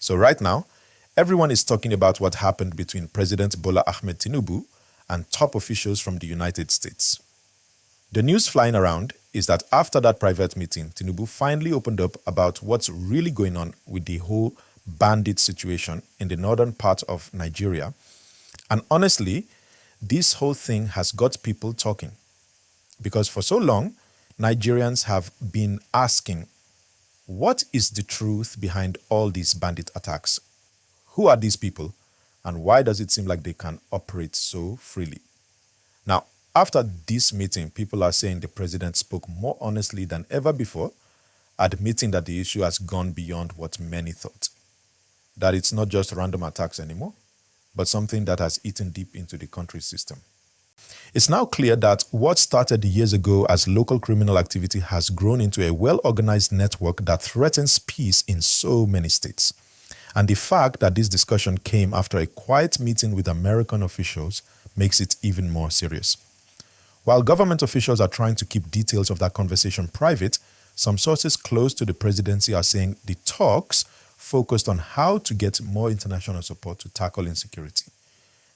So right now, everyone is talking about what happened between President Bola Ahmed Tinubu and top officials from the United States. The news flying around is that after that private meeting, Tinubu finally opened up about what's really going on with the whole bandit situation in the northern part of Nigeria. And honestly, this whole thing has got people talking. Because for so long, Nigerians have been asking, what is the truth behind all these bandit attacks? Who are these people? And why does it seem like they can operate so freely? Now, after this meeting, people are saying the president spoke more honestly than ever before, admitting that the issue has gone beyond what many thought. That it's not just random attacks anymore, but something that has eaten deep into the country's system. It's now clear that what started years ago as local criminal activity has grown into a well-organized network that threatens peace in so many states. And the fact that this discussion came after a quiet meeting with American officials makes it even more serious. While government officials are trying to keep details of that conversation private, some sources close to the presidency are saying the talks focused on how to get more international support to tackle insecurity.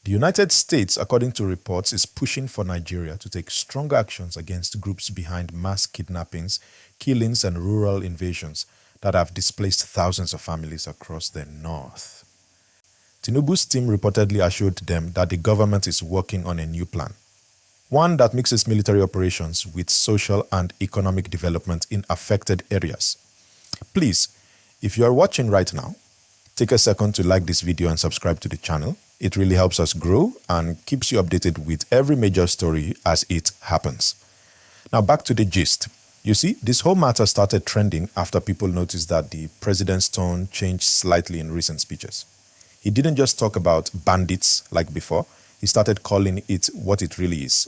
The United States, according to reports, is pushing for Nigeria to take stronger actions against groups behind mass kidnappings, killings, and rural invasions that have displaced thousands of families across the north. Tinubu's team reportedly assured them that the government is working on a new plan, one that mixes military operations with social and economic development in affected areas. Please, if you are watching right now, take a second to like this video and subscribe to the channel. It really helps us grow and keeps you updated with every major story as it happens. Now back to the gist. You see, this whole matter started trending after people noticed that the president's tone changed slightly in recent speeches. He didn't just talk about bandits like before, he started calling it what it really is: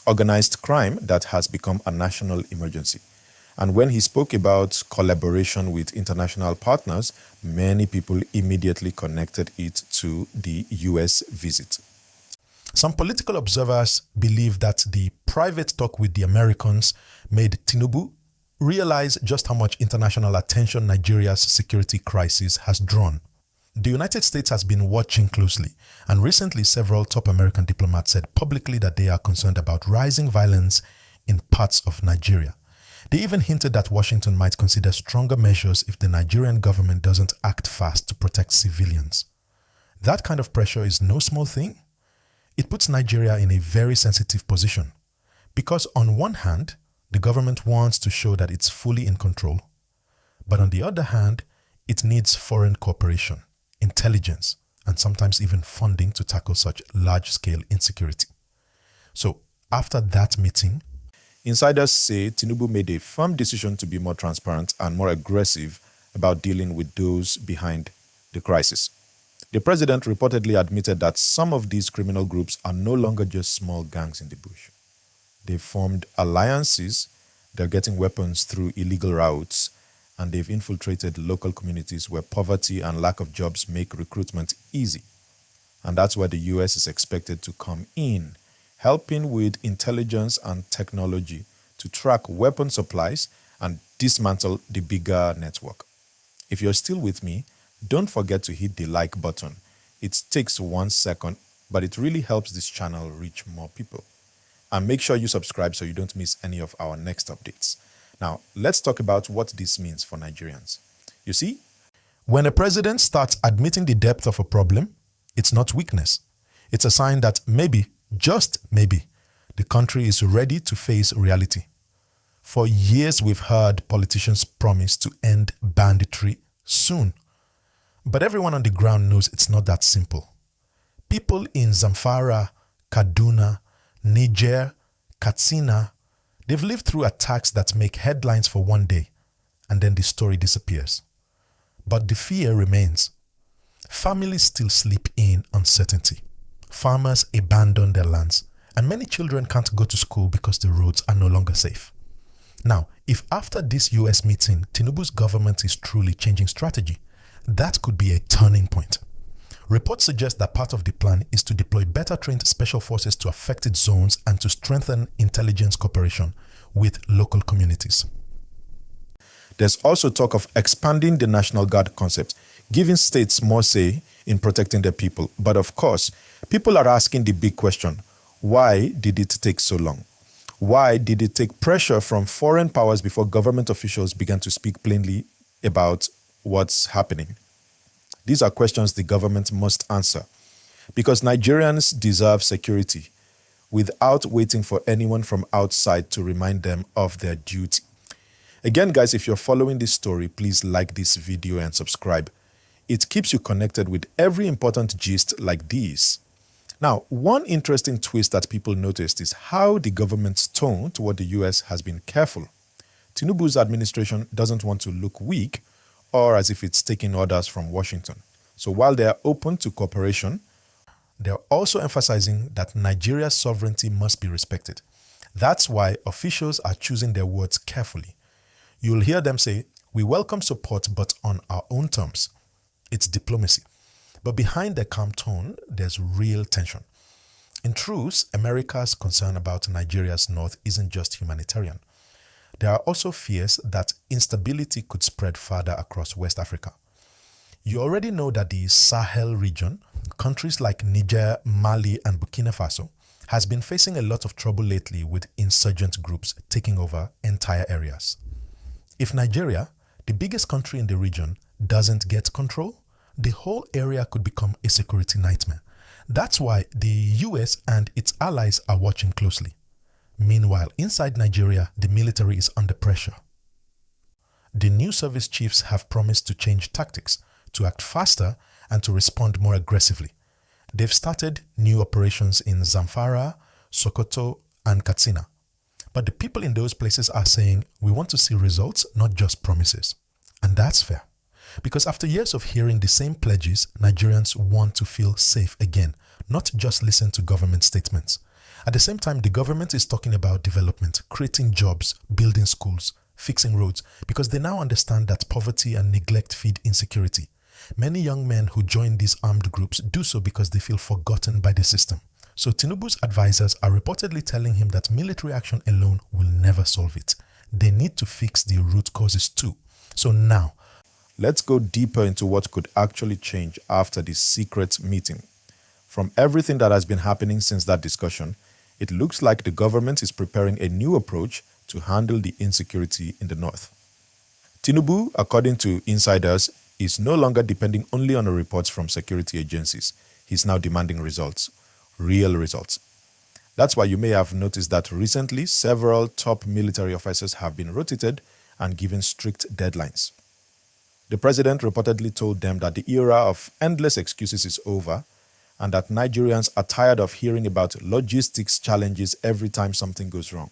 organized crime that has become a national emergency. And when he spoke about collaboration with international partners, many people immediately connected it to the US visit. Some political observers believe that the private talk with the Americans made Tinubu realize just how much international attention Nigeria's security crisis has drawn. The United States has been watching closely, and recently several top American diplomats said publicly that they are concerned about rising violence in parts of Nigeria. They even hinted that Washington might consider stronger measures if the Nigerian government doesn't act fast to protect civilians. That kind of pressure is no small thing. It puts Nigeria in a very sensitive position because on one hand, the government wants to show that it's fully in control, but on the other hand, it needs foreign cooperation, intelligence, and sometimes even funding to tackle such large-scale insecurity. So after that meeting, insiders say Tinubu made a firm decision to be more transparent and more aggressive about dealing with those behind the crisis. The president reportedly admitted that some of these criminal groups are no longer just small gangs in the bush. They've formed alliances, they're getting weapons through illegal routes, and they've infiltrated local communities where poverty and lack of jobs make recruitment easy. And that's where the US is expected to come in, helping with intelligence and technology to track weapon supplies and dismantle the bigger network. If you're still with me, don't forget to hit the like button. It takes 1 second, but it really helps this channel reach more people. And make sure you subscribe so you don't miss any of our next updates. Now, let's talk about what this means for Nigerians. You see, when a president starts admitting the depth of a problem, it's not weakness. It's a sign that maybe, just maybe, the country is ready to face reality. For years, we've heard politicians promise to end banditry soon. But everyone on the ground knows it's not that simple. People in Zamfara, Kaduna, Niger, Katsina, they've lived through attacks that make headlines for one day, and then the story disappears. But the fear remains. Families still sleep in uncertainty. Farmers abandon their lands, and many children can't go to school because the roads are no longer safe. Now, if after this US meeting, Tinubu's government is truly changing strategy, that could be a turning point. Reports suggest that part of the plan is to deploy better trained special forces to affected zones and to strengthen intelligence cooperation with local communities. There's also talk of expanding the National Guard concept, giving states more say in protecting their people. But of course, people are asking the big question, why did it take so long? Why did it take pressure from foreign powers before government officials began to speak plainly about what's happening? These are questions the government must answer, because Nigerians deserve security without waiting for anyone from outside to remind them of their duty. Again, guys, if you're following this story, please like this video and subscribe. It keeps you connected with every important gist like these. Now, one interesting twist that people noticed is how the government's tone toward the US has been careful. Tinubu's administration doesn't want to look weak or as if it's taking orders from Washington. So while they are open to cooperation, they're also emphasizing that Nigeria's sovereignty must be respected. That's why officials are choosing their words carefully. You'll hear them say, "We welcome support, but on our own terms." It's diplomacy. But behind the calm tone, there's real tension. In truth, America's concern about Nigeria's north isn't just humanitarian. There are also fears that instability could spread further across West Africa. You already know that the Sahel region, countries like Niger, Mali, and Burkina Faso, has been facing a lot of trouble lately with insurgent groups taking over entire areas. If Nigeria, the biggest country in the region, doesn't get control, the whole area could become a security nightmare. That's why the US and its allies are watching closely. Meanwhile, inside Nigeria, the military is under pressure. The new service chiefs have promised to change tactics, to act faster, and to respond more aggressively. They've started new operations in Zamfara, Sokoto, and Katsina. But the people in those places are saying, we want to see results, not just promises. And that's fair. Because after years of hearing the same pledges, Nigerians want to feel safe again, not just listen to government statements. At the same time, the government is talking about development, creating jobs, building schools, fixing roads, because they now understand that poverty and neglect feed insecurity. Many young men who join these armed groups do so because they feel forgotten by the system. So Tinubu's advisors are reportedly telling him that military action alone will never solve it. They need to fix the root causes too. So now, let's go deeper into what could actually change after this secret meeting. From everything that has been happening since that discussion, it looks like the government is preparing a new approach to handle the insecurity in the north. Tinubu, according to insiders, is no longer depending only on the reports from security agencies. He's now demanding results, real results. That's why you may have noticed that recently several top military officers have been rotated and given strict deadlines. The president reportedly told them that the era of endless excuses is over and that Nigerians are tired of hearing about logistics challenges every time something goes wrong.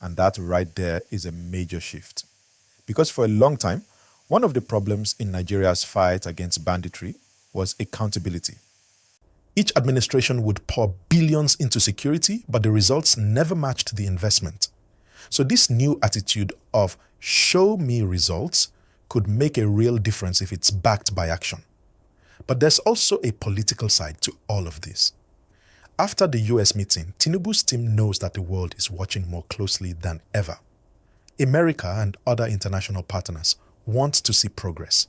And that right there is a major shift. Because for a long time, one of the problems in Nigeria's fight against banditry was accountability. Each administration would pour billions into security, but the results never matched the investment. So this new attitude of show me results could make a real difference if it's backed by action. But there's also a political side to all of this. After the US meeting, Tinubu's team knows that the world is watching more closely than ever. America and other international partners want to see progress,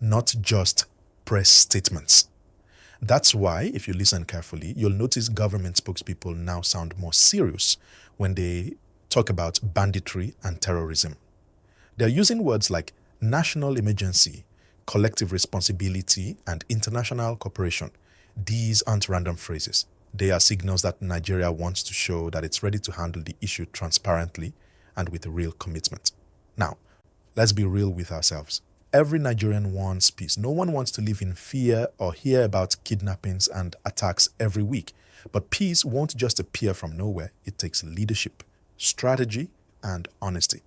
not just press statements. That's why, if you listen carefully, you'll notice government spokespeople now sound more serious when they talk about banditry and terrorism. They're using words like national emergency, collective responsibility, and international cooperation. These aren't random phrases. They are signals that Nigeria wants to show that it's ready to handle the issue transparently and with a real commitment. Now, let's be real with ourselves. Every Nigerian wants peace. No one wants to live in fear or hear about kidnappings and attacks every week. But peace won't just appear from nowhere. It takes leadership, strategy, and honesty.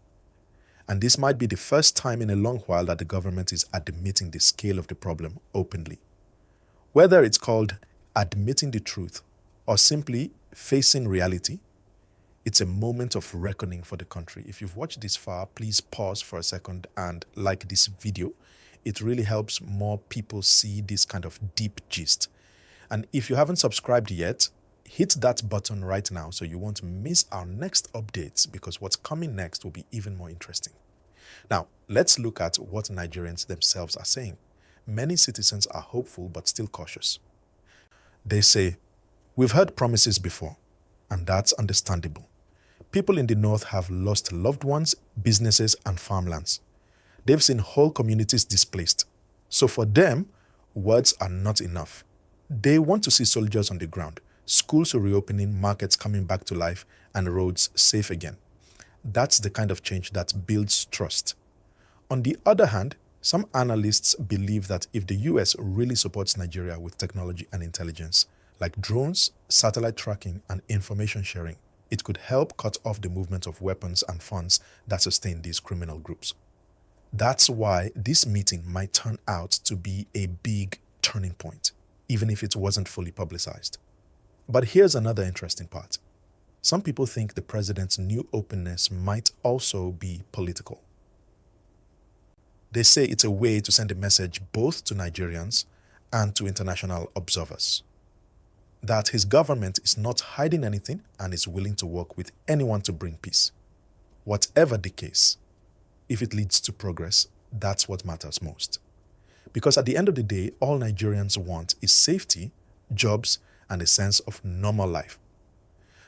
And this might be the first time in a long while that the government is admitting the scale of the problem openly. Whether it's called admitting the truth or simply facing reality, it's a moment of reckoning for the country. If you've watched this far, please pause for a second and like this video. It really helps more people see this kind of deep gist. And if you haven't subscribed yet, hit that button right now so you won't miss our next updates, because what's coming next will be even more interesting. Now, let's look at what Nigerians themselves are saying. many citizens are hopeful but still cautious. They say, "We've heard promises before," and that's understandable. People in the north have lost loved ones, businesses, and farmlands. They've seen whole communities displaced. So for them, words are not enough. They want to see soldiers on the ground, schools reopening, markets coming back to life, and roads safe again. That's the kind of change that builds trust. On the other hand, some analysts believe that if the US really supports Nigeria with technology and intelligence, like drones, satellite tracking, and information sharing, it could help cut off the movement of weapons and funds that sustain these criminal groups. That's why this meeting might turn out to be a big turning point, even if it wasn't fully publicized. But here's another interesting part. Some people think the president's new openness might also be political. They say it's a way to send a message both to Nigerians and to international observers that his government is not hiding anything and is willing to work with anyone to bring peace. Whatever the case, if it leads to progress, that's what matters most. Because at the end of the day, all Nigerians want is safety, jobs, and a sense of normal life.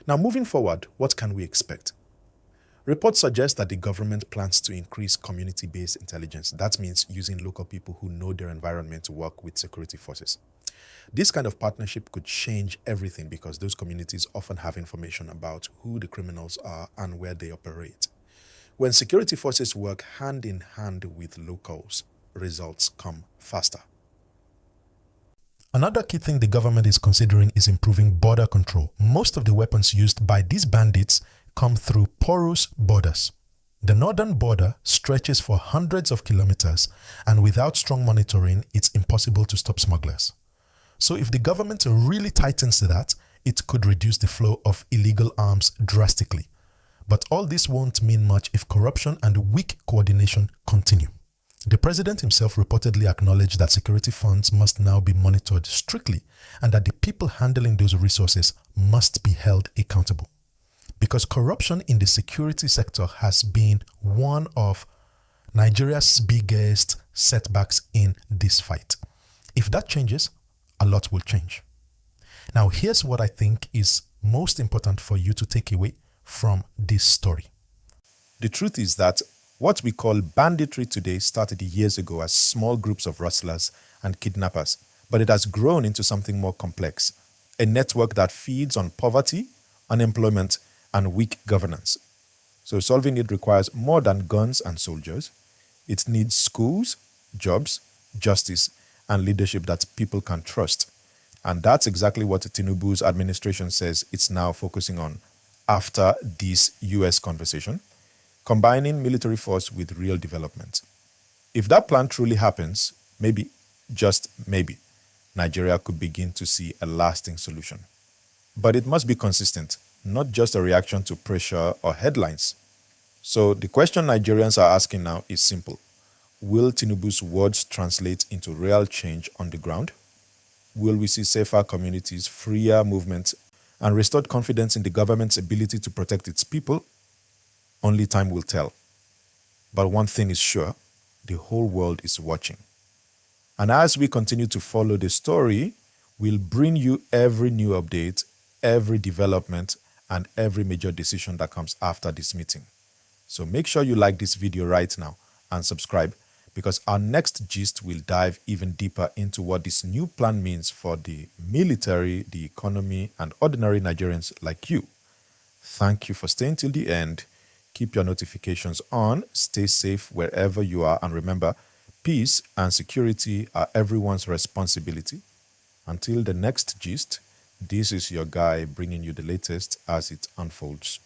Now, moving forward, what can we expect? Reports suggest that the government plans to increase community-based intelligence. That means using local people who know their environment to work with security forces. This kind of partnership could change everything because those communities often have information about who the criminals are and where they operate. When security forces work hand in hand with locals, results come faster. Another key thing the government is considering is improving border control. Most of the weapons used by these bandits come through porous borders. The northern border stretches for hundreds of kilometers, and without strong monitoring, it's impossible to stop smugglers. So if the government really tightens that, it could reduce the flow of illegal arms drastically. But all this won't mean much if corruption and weak coordination continue. The president himself reportedly acknowledged that security funds must now be monitored strictly and that the people handling those resources must be held accountable. Because corruption in the security sector has been one of Nigeria's biggest setbacks in this fight. If that changes, a lot will change. Now, here's what I think is most important for you to take away from this story. The truth is that what we call banditry today started years ago as small groups of rustlers and kidnappers, but it has grown into something more complex, a network that feeds on poverty, unemployment, and weak governance. So solving it requires more than guns and soldiers. It needs schools, jobs, justice, and leadership that people can trust. And that's exactly what Tinubu's administration says it's now focusing on after this US conversation, combining military force with real development. If that plan truly happens, maybe, just maybe, Nigeria could begin to see a lasting solution. But it must be consistent, not just a reaction to pressure or headlines. So the question Nigerians are asking now is simple. Will Tinubu's words translate into real change on the ground? Will we see safer communities, freer movement, and restored confidence in the government's ability to protect its people? Only time will tell. But one thing is sure, the whole world is watching. And as we continue to follow the story, we'll bring you every new update, every development, and every major decision that comes after this meeting. So make sure you like this video right now and subscribe, because our next gist will dive even deeper into what this new plan means for the military, the economy, and ordinary Nigerians like you. Thank you for staying till the end. Keep your notifications on, stay safe wherever you are, and remember, peace and security are everyone's responsibility. Until the next gist, this is your guy bringing you the latest as it unfolds.